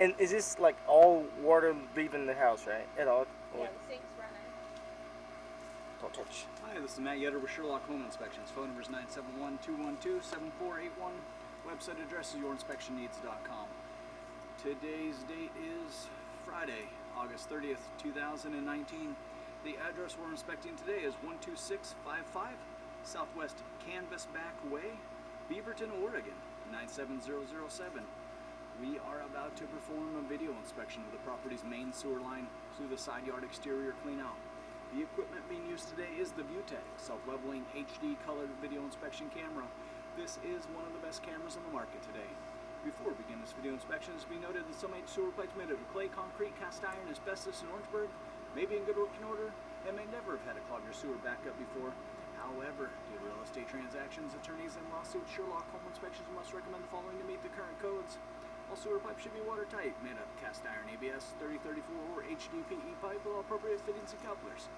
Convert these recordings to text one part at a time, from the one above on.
And is this like all water leaving the house, right? At all? Yeah, the sink's running. Don't touch. Hi, this is Matt Yetter with Sherlock Home Inspections. Phone number is 971-212-7481. Website address is yourinspectionneeds.com. Today's date is Friday, August 30th, 2019. The address we're inspecting today is 12655 Southwest Canvasback Way, Beaverton, Oregon, 97007. We are about to perform a video inspection of the property's main sewer line through the side yard exterior cleanout. The equipment being used today is the Vutec self-leveling HD colored video inspection camera. This is one of the best cameras on the market today. Before we begin this video inspection, it should be noted that some sewer pipes made out of clay, concrete, cast iron, asbestos, and Orangeburg may be in good working order and may never have had a clogged or sewer backup before. However, due to real estate transactions, attorneys, and lawsuits, Sherlock Home Inspections must recommend the following to meet the current codes. All sewer pipes should be watertight, made of cast iron ABS 3034 or HDPE pipe with all appropriate fittings and couplers.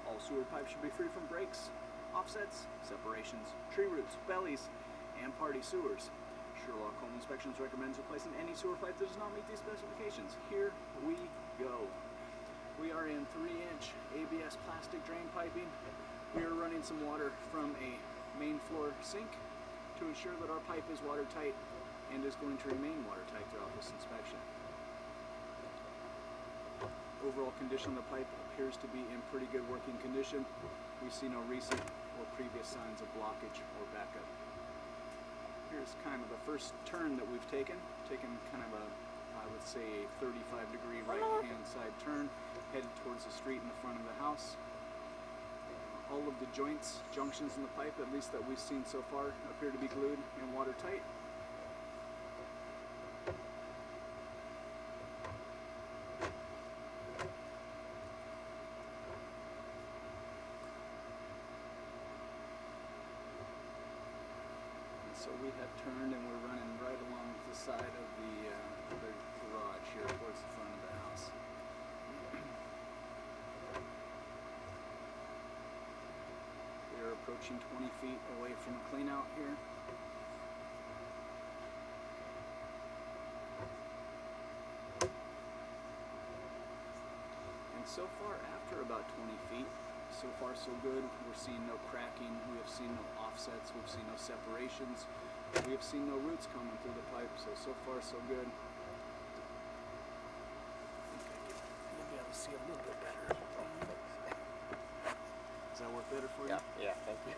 All sewer pipes should be free from breaks, offsets, separations, tree roots, bellies, and party sewers. Sherlock Home Inspections recommends replacing any sewer pipe that does not meet these specifications. Here we go. We are in 3-inch ABS plastic drain piping. We are running some water from a main floor sink to ensure that our pipe is watertight and is going to remain watertight throughout this inspection. Overall condition of the pipe appears to be in pretty good working condition. We see no recent or previous signs of blockage or backup. Here's kind of the first turn that we've taken kind of a, I would say, a 35-degree right-hand side turn, headed towards the street in the front of the house. All of the joints, junctions in the pipe, at least that we've seen so far, appear to be glued and watertight. So we have turned and we're running right along the side of the garage here towards the front of the house. We are approaching 20 feet away from the cleanout here. And so far, after about 20 feet, so far so good. We're seeing no cracking, we have seen no offsets, we've seen no separations, we have seen no roots coming through the pipe, so far so good. I think you'll be able to see a little bit better. Does that work better for you? Yeah, thank you.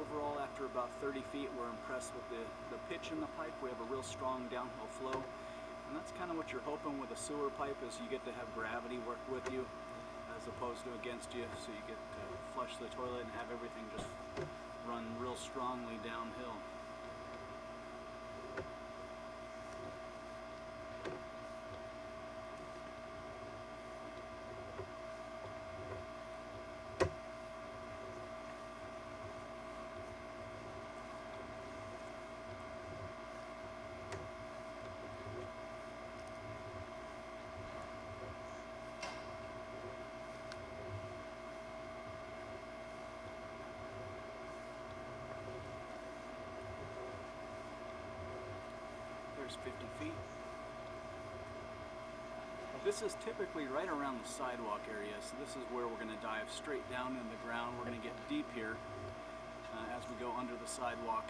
Overall, after about 30 feet, we're impressed with the pitch in the pipe. We have a real strong downhill flow, and that's kind of what you're hoping with a sewer pipe, is you get to have gravity work with you as opposed to against you, so you get to flush the toilet and have everything just run real strongly downhill. There's 50 feet. This is typically right around the sidewalk area, so this is where we're going to dive straight down in the ground. We're going to get deep here as we go under the sidewalk.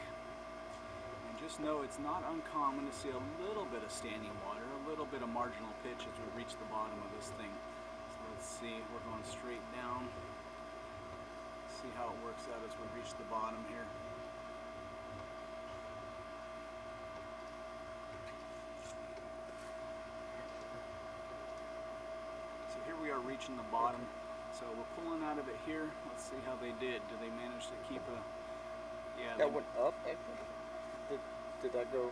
And just know it's not uncommon to see a little bit of standing water, a little bit of marginal pitch as we reach the bottom of this thing. So let's see, we're going straight down. See how it works out as we reach the bottom here. Here we are reaching the bottom, so we're pulling out of it here. Let's see how they did. Did they manage to keep a... Yeah, that went up? Did that go...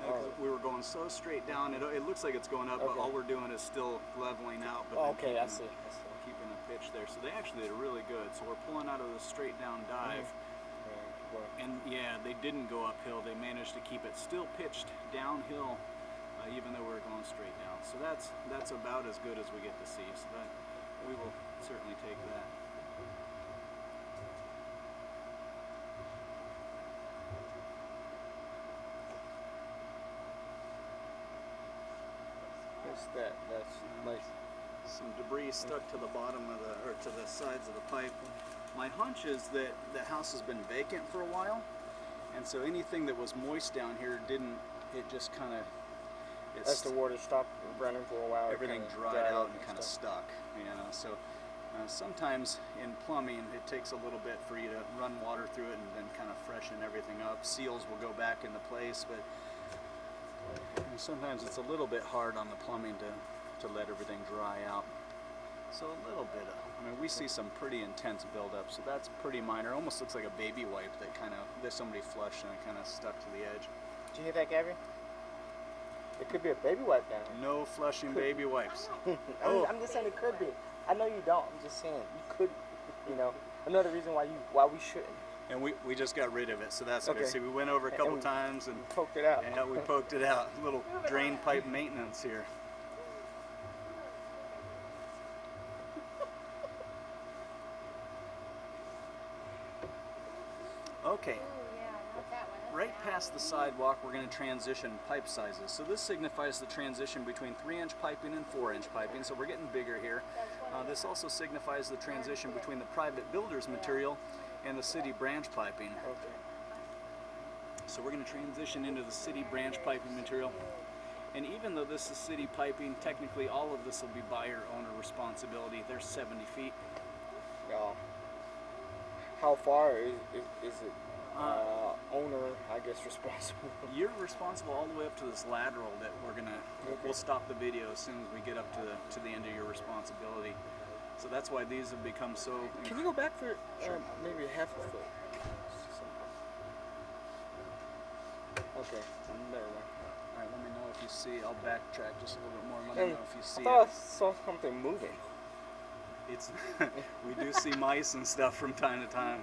No, 'cause we were going so straight down. It looks like it's going up, but all we're doing is still leveling out. But okay, I see. Keeping a pitch there. So they actually did really good. So we're pulling out of the straight down dive. And yeah, they didn't go uphill. They managed to keep it still pitched downhill, even though we were going straight down. So that's about as good as we get to see. So that we will certainly take that. What's that? That's like some debris stuck to the bottom of the, or to the sides of the pipe. My hunch is that the house has been vacant for a while, and so anything that was moist down here didn't, it just kind of, as the water stopped running for a while, everything dried out and kind of stuck, you know. So sometimes in plumbing it takes a little bit for you to run water through it and then kind of freshen everything up. Seals will go back into place, but sometimes it's a little bit hard on the plumbing to let everything dry out. So a little bit of, I mean, we see some pretty intense buildup, so that's pretty minor. Almost looks like a baby wipe that somebody flushed and it kind of stuck to the edge. Did you hear that, Gabby? It could be a baby wipe down here. No flushing baby wipes. I'm just saying it could be. I know you don't. I'm just saying you could. You know, another reason why we shouldn't. And we just got rid of it, so that's okay. good. See, we went over a couple times and poked it out. Yeah, we poked it out. A little drain pipe maintenance here. Okay, right past the sidewalk we're going to transition pipe sizes. So this signifies the transition between 3-inch piping and 4-inch piping, so we're getting bigger here. This also signifies the transition between the private builder's material and the city branch piping. Okay. So we're going to transition into the city branch piping material. And even though this is city piping, technically all of this will be buyer-owner responsibility. There's 70 feet. How far is it owner, I guess, responsible? You're responsible all the way up to this lateral that we'll stop the video as soon as we get up to the end of your responsibility. So that's why these have become so... Can you go back for sure. Maybe half a foot? Okay, never mind. Alright, let me know if you see. I'll backtrack just a little bit more. Let me know if you see I thought it. I saw something moving. It's we do see mice and stuff from time to time.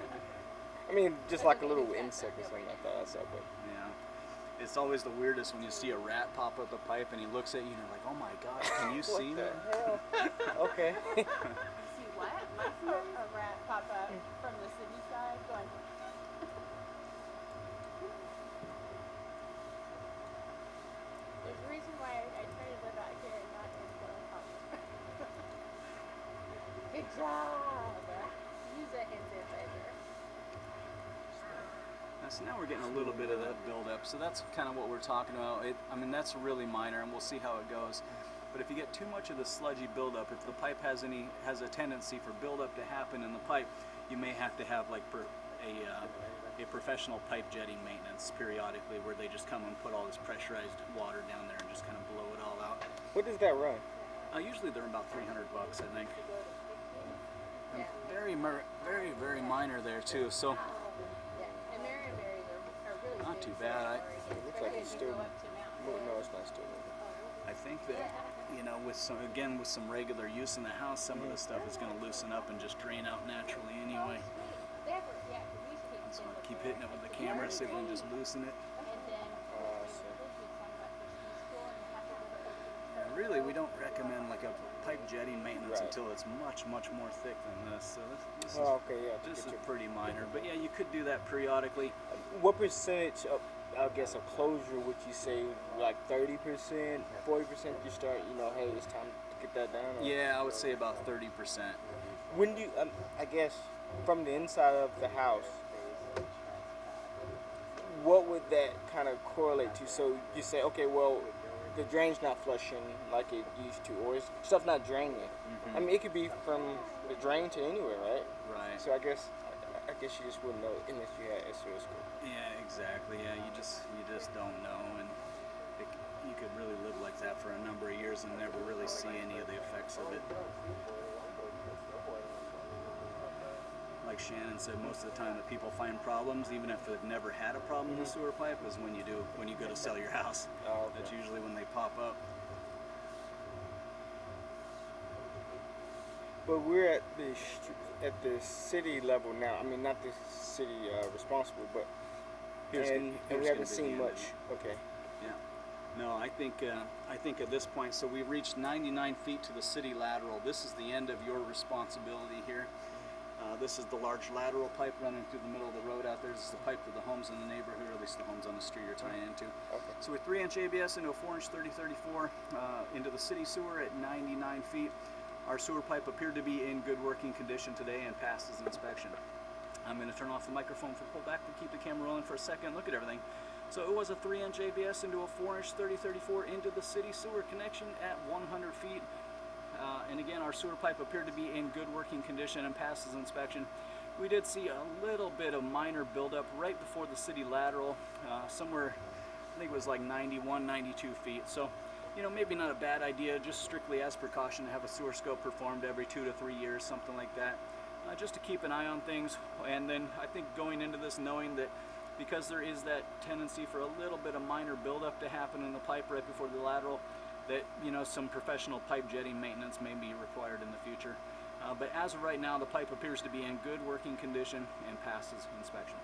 I mean, just like a little insect or something. I thought I saw, but yeah, it's always the weirdest when you see a rat pop up the pipe and he looks at you and you're like, oh my god, can you see me? Hell? Okay. See what? I saw a rat pop up from the city side going. There's a reason why I try to live out here and not in Southern California. Good job! Use a hand sanitizer. So now we're getting a little bit of that buildup. So that's kind of what we're talking about. I mean, that's really minor, and we'll see how it goes. But if you get too much of the sludgy buildup, if the pipe has a tendency for buildup to happen in the pipe, you may have to have like a professional pipe jetting maintenance periodically, where they just come and put all this pressurized water down there and just kind of blow it all out. What does that run? Usually they're about $300, I think. Yeah. Very, very minor there too. So Yeah, and Marion berries are really not big, too so bad. It looks like it's still moving. No, it's not still moving. I think that, you know, with some regular use in the house, some of the stuff is going to loosen up and just drain out naturally anyway. So I'll keep hitting it with the camera, see if we can just loosen it. And really, we don't recommend like a pipe jetting maintenance until it's much more thick than this. So this is pretty minor. But yeah, you could do that periodically. What percentage of, I guess, of closure would you say? Like 30%, 40%? You start, hey, it's time to get that down? Or? Yeah, I would say about 30%. When do you, I guess, from the inside of the house, what would that kind of correlate to? So you say, okay, well, the drain's not flushing like it used to, or stuff not draining. Mm-hmm. I mean, it could be from the drain to anywhere, right? Right. So I guess you just wouldn't know unless you had SOS code. Yeah, exactly. Yeah, you just don't know, and you could really live like that for a number of years and never really see any of the effects of it. Like Shannon said, most of the time that people find problems, even if they've never had a problem with a sewer pipe, is when you go to sell your house. Oh, okay. That's usually when they pop up. But we're at at the city level now. I mean, not the city responsible, but and we haven't seen much. Okay. Yeah. No, I think at this point, so we've reached 99 feet to the city lateral. This is the end of your responsibility here. This is the large lateral pipe running through the middle of the road out there. This is the pipe for the homes in the neighborhood, or at least the homes on the street you're tying into. Okay. So with 3-inch ABS into a 4-inch 3034 into the city sewer at 99 feet. Our sewer pipe appeared to be in good working condition today and passed as an inspection. I'm going to turn off the microphone for pullback to keep the camera rolling for a second. Look at everything. So it was a 3-inch ABS into a 4-inch 3034 into the city sewer connection at 100 feet. And again, our sewer pipe appeared to be in good working condition and passed as inspection. We did see a little bit of minor buildup right before the city lateral, somewhere, I think it was like 91, 92 feet. So, you know, maybe not a bad idea, just strictly as precaution to have a sewer scope performed every 2 to 3 years, something like that, just to keep an eye on things. And then I think going into this knowing that because there is that tendency for a little bit of minor buildup to happen in the pipe right before the lateral, that, you know, some professional pipe jetting maintenance may be required in the future. But as of right now, the pipe appears to be in good working condition and passes inspection.